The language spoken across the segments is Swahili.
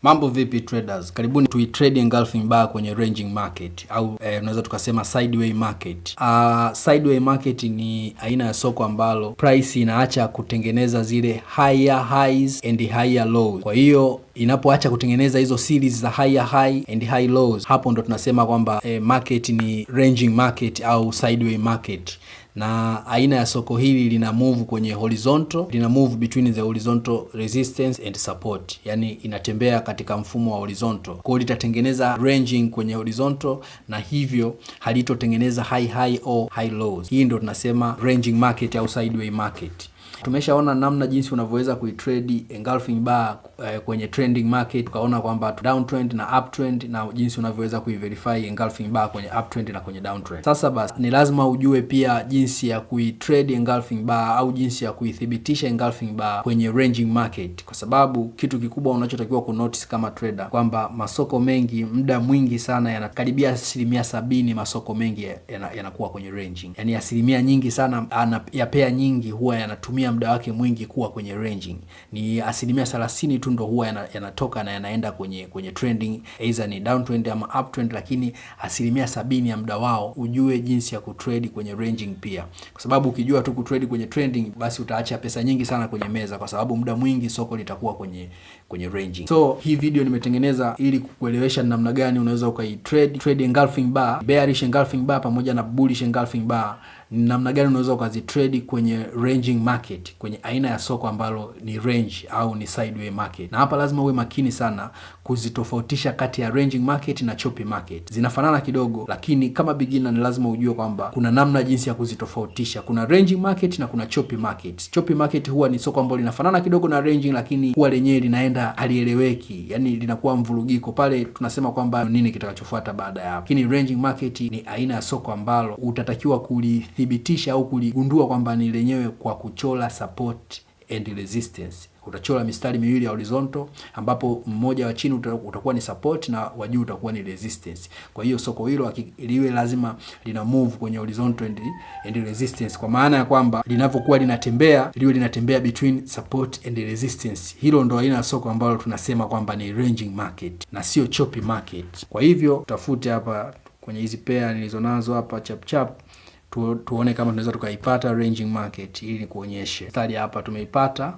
Mambo vipi traders? Karibuni tuitrade engulfing bar kwenye ranging market au unaweza tukasema sideway market. Sideway market ni aina ya soko ambalo price inaacha kutengeneza zile higher highs and higher lows. Kwa hiyo inapoacha kutengeneza hizo series za higher high and high lows, hapo ndo tunasema kwamba market ni ranging market au sideway market. Na aina ya soko hili lina move kwenye horizontal, lina move between the horizontal resistance and support. Yani inatembea katika mfumo wa horizontal. Kwa hiyo litatengeneza ranging kwenye horizontal na hivyo halitotengeneza high high au high lows. Hii ndio tunasema ranging market au sideway market. Tumeshaona namna jinsi unavyoweza kuitrade engulfing bar kwenye trending market. Tukaona kwamba downtrend na uptrend na jinsi unavyoweza kuiverify engulfing bar kwenye uptrend na kwenye downtrend. Sasa basi ni lazima ujue pia jinsi ya kuitrade engulfing bar au jinsi ya kuithibitisha engulfing bar kwenye ranging market, kwa sababu kitu kikubwa unachotakiwa kunotice kama trader kwamba masoko mengi muda mwingi sana yanakaribia 70% masoko mengi yanakuwa kwenye ranging. Yani asilimia nyingi sana ya pair nyingi huwa yanatumia muda wake mwingi kuwa kwenye ranging. Ni asilimia 30 tu ndo huwa yanatoka na yanaenda kwenye trending, either ni downtrend ama uptrend, lakini asilimia 70 ya muda wao ujue jinsi ya kutrade kwenye ranging pia. Kwa sababu ukijua tu kutrade kwenye trending, basi utaacha pesa nyingi sana kwenye meza, kwa sababu muda mwingi soko litakuwa kwenye ranging. So hii video nimetengeneza ili kukuelewesha namna gani unaweza trade engulfing bar, bearish engulfing bar pamoja na bullish engulfing bar. Namna gani unaweza ukazitrade kwenye ranging market, kwenye aina ya soko ambalo ni range au ni sideway market. Na hapa lazima uwe makini sana kuzitofautisha kati ya ranging market na choppy market. Zinafanana kidogo, lakini kama beginner ni lazima ujue kwamba kuna namna jinsi ya kuzitofautisha. Kuna ranging market na kuna choppy market. Choppy market huwa ni soko ambalo linafanana kidogo na ranging, lakini huwa lenyewe linaenda halieleweki, yani linakuwa mvurugiko. Pale tunasema kwamba nini kitakachofuata baada ya hapo. Lakini ranging market ni aina ya soko ambalo utatakiwa kulithibitisha au kuligundua kwamba ni lenyewe kwa kuchora support and resistance. Utachora mistari miwili ya horizontal ambapo mmoja wa chini utakuwa ni support na wa juu utakuwa ni resistance. Kwa hiyo soko hilo liwe lazima lina move kwenye horizontal and resistance, kwa maana ya kwamba linavyokuwa linatembea liwe linatembea between support and resistance. Hilo ndo aina ya soko ambalo tunasema kwamba ni ranging market na sio choppy market. Kwa hivyo tutafute hapa kwenye hizi pair nilizonazo hapa chap tuone kama tunaweza tukaipata ranging market ili nikuonyeshe. Mstari hapa tumeipata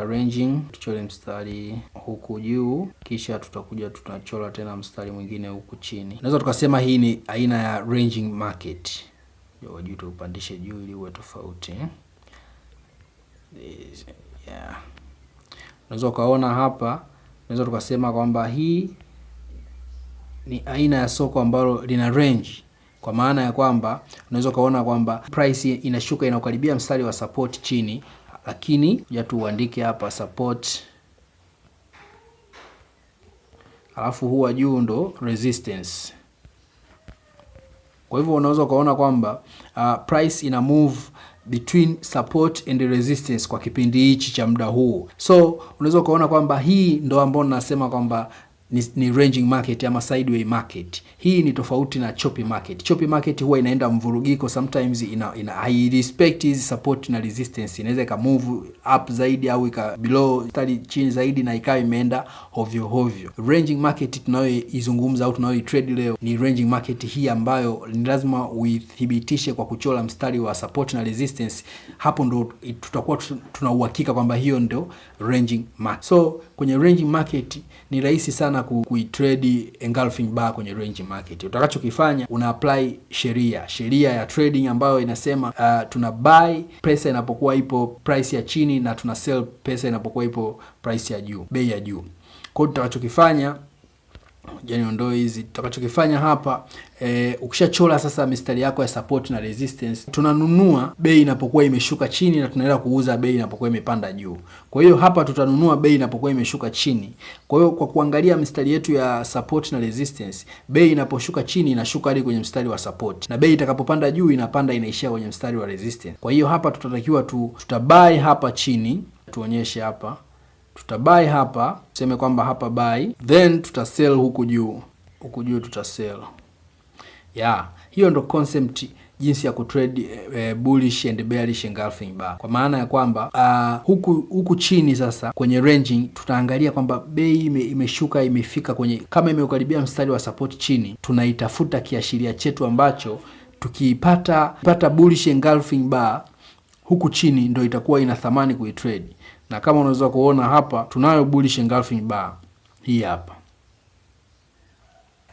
ranging. Tuchore mstari huku juu, kisha tutakuja tutachora tena mstari mwingine huku chini. Tunaweza tukasema hii ni aina ya ranging market. Ndio juu tupandishe juu ili uwe tofauti. Yeah. Unaweza kaona hapa, tunaweza tukasema kwamba hii ni aina ya soko ambalo lina range. Kwa maana ya kwamba unaweza kaona kwamba price inashuka inakaribia mstari wa support chini, lakini ya tuandike hapa support, alafu huwa juu ndo resistance. Kwa hivyo unaweza kaona kwamba price ina move between support and resistance kwa kipindi hichi cha muda huu. So unaweza kaona kwamba hii ndo ambayo nasema kwamba ni ranging market ama sideway market. Hii ni tofauti na choppy market. Choppy market huwa inaenda mvurugiko, sometimes I respect hizi support na resistance. Inaweza ika move up zaidi au ika below stali chini zaidi na ikawa imeenda hovyo. Ranging market tunayoizungumza au tunayoitrade leo ni ranging market hii ambayo ni lazima uithibitishe kwa kuchora mstari wa support na resistance. Hapo ndo tutakuwa tuna uhakika kwamba hiyo ndo ranging market. So kwenye ranging market ni rahisi sana kuitrade engulfing bar kwenye ranging market. Utakachokifanya una apply sheria ya trading ambayo inasema tuna buy pesa inapokuwa ipo price ya chini na tuna sell pesa inapokuwa ipo price ya juu, bei ya juu. Kwa hiyo tutakachokifanya, niondoe hizi. Tutakachokifanya hapa ukishachora sasa mistari yako ya support na resistance, tunanunua bei inapokuwa imeshuka chini na tunaenda kuuza bei inapokuwa imepanda juu. Kwa hiyo hapa tutanunua bei inapokuwa imeshuka chini. Kwa hiyo kwa kuangalia mistari yetu ya support na resistance, bei inaposhuka chini inashuka hadi kwenye mstari wa support, na bei itakapopanda juu inapanda inaishia kwenye mstari wa resistance. Kwa hiyo hapa tutatakiwa tutabuy hapa chini, tuonyeshe hapa. Tutabuy hapa, tuseme kwamba hapa buy, then tutasell huku juu tutasell. Yeah, hiyo ndo concept jinsi ya kutrade bullish and bearish engulfing bar, kwa maana ya kwamba huku chini sasa kwenye ranging tutaangalia kwamba bei imeshuka, imefika kwenye, kama imeukaribia mstari wa support chini, tunaitafuta kiashiria chetu ambacho tukipata bullish engulfing bar huku chini ndio itakuwa ina thamani kuitrade. Na kama unaweza kuona hapa tunayo bullish engulfing bar hii hapa.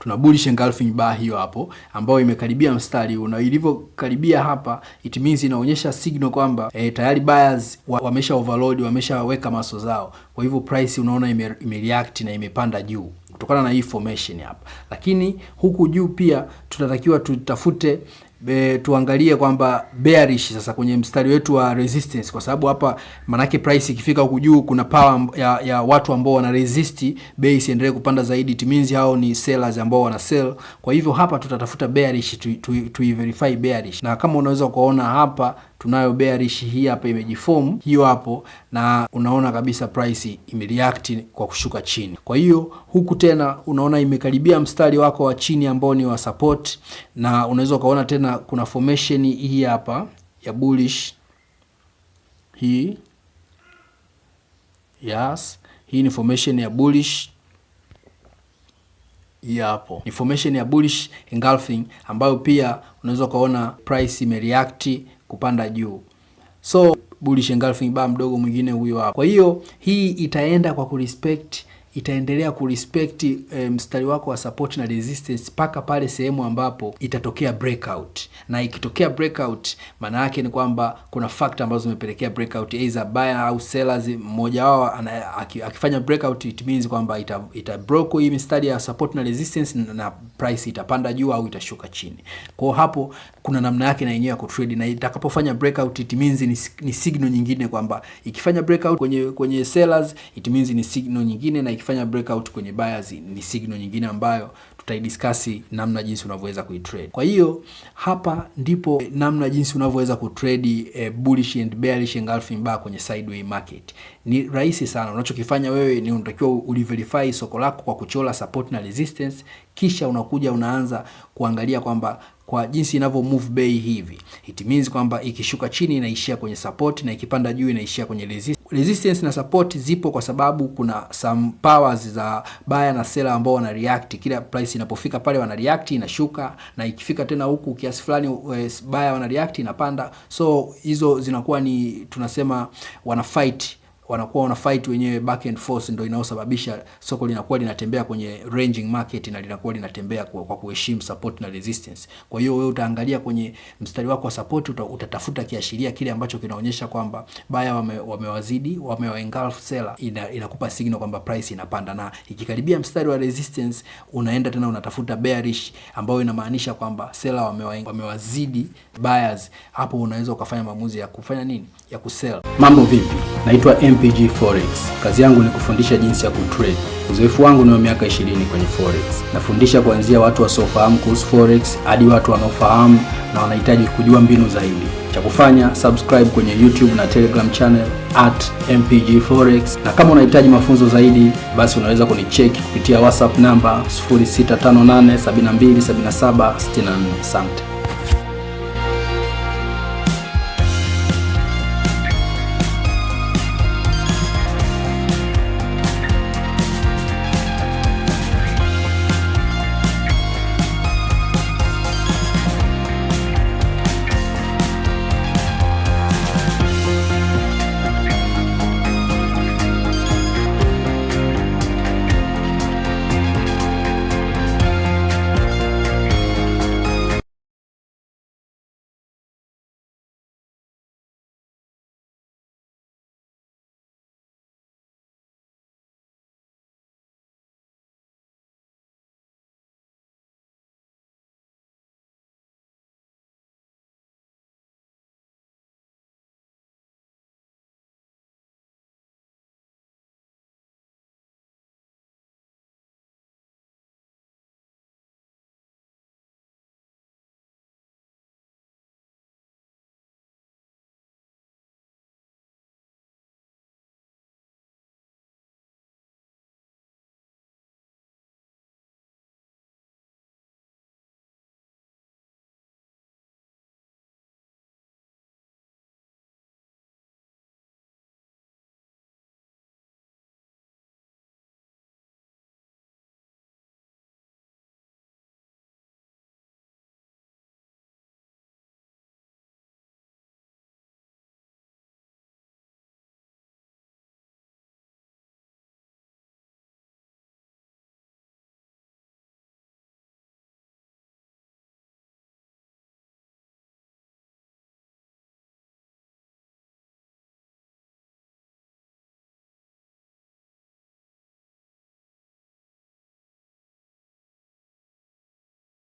Tuna bullish engulfing bar hiyo hapo ambayo imekaribia mstari huu, na ilivyokaribia hapa it means inaonyesha signal kwamba tayari buyers wamesha overload, wameshaweka maso zao. Kwa hivyo price unaona imereact na imepanda juu kutokana na hii formation hapa. Lakini huku juu pia tunatakiwa tutafute tuangalie kwamba bearish sasa kwenye mstari wetu wa resistance, kwa sababu hapa manake price ikifika huku juu kuna power ya watu ambao wana resist bei isiendelee kupanda zaidi. It means hao ni sellers ambao wana sell. Kwa hivyo hapa tutatafuta bearish tu verify bearish, na kama unaweza kuona hapa tunayo bearish hii hapa imejiform hiyo hapo, na unaona kabisa price imereact kwa kushuka chini. Kwa hiyo huku tena unaona imekaribia mstari wako wa chini ambao ni wa support, na unaweza kuona tena kuna formation hii hapa ya bullish hii. Yes, hii ni formation ya bullish hapo. Ni formation ya bullish engulfing ambayo pia unaweza kuona price imereact kupanda juu. So bullish engulfing bar mdogo mwingine huyo hapo. Kwa hiyo hii itaenda kwa itaendelea kurespect mstari wako wa support na resistance mpaka pale sehemu ambapo itatokea breakout. Na ikitokea breakout, maana yake ni kwamba kuna factor ambazo zimepelekea breakout, either buyer au sellers. Mmoja wao akifanya breakout, it means kwamba ita broke hii mstari ya support na resistance, na price itapanda juu au itashuka chini. Kwa hapo kuna namna yake na yenyewe ya kutrade, na itakapofanya breakout it means ni signal nyingine kwamba ikifanya breakout kwenye sellers it means ni signal nyingine, na ikifanya breakout kwenye buyers ni signal nyingine ambayo tutaidiscuss namna jinsi unavyoweza kuitrade. Kwa hiyo hapa ndipo namna jinsi unavyoweza kutrade bullish and bearish engulfing bar kwenye sideway market. Ni rahisi sana. Unachokifanya wewe ni unatakiwa uliverify soko lako kwa kuchora support na resistance, kisha unakuja unaanza kuangalia kwamba kwa jinsi inavyo move bei hivi, it means kwamba ikishuka chini inaishia kwenye support na ikipanda juu inaishia kwenye resistance. Resistance na support zipo kwa sababu kuna some powers za buyer na seller ambao wana react. Kila price inapofika pale wana react inashuka, na ikifika tena huku kiasi fulani buyer wana react inapanda. So hizo zinakuwa ni tunasema wana fight wenyewe, back and forth, ndio inaosababisha soko linakuwa linatembea kwenye ranging market na linakuwa linatembea kwa kuheshimu support na resistance. Kwa hiyo wewe utaangalia kwenye mstari wako wa support, utatafuta kiashiria kile ambacho kinaonyesha kwamba buyer wamewazidi, wamewaengulf seller, inakupa signal kwamba price inapanda. Na ikikaribia mstari wa resistance unaenda tena unatafuta bearish, ambayo inamaanisha kwamba seller wamewazidi buyers. Hapo unaweza ukafanya maamuzi ya kufanya nini, ya kusell. Mambo vipi? Naitwa MPG Forex. Kazi yangu ni kufundisha jinsi ya kutrade. Uzoefu wangu ni wa miaka 20 kwenye forex. Nafundisha kuanzia watu wasiofahamu kuhusu forex hadi watu wanaofahamu na wanahitaji kujua mbinu zaidi. Cha kufanya, subscribe kwenye YouTube na Telegram channel @MPG Forex. Na kama unahitaji mafunzo zaidi, basi unaweza kunicheck kupitia WhatsApp namba 0658 72 77 64. Asante.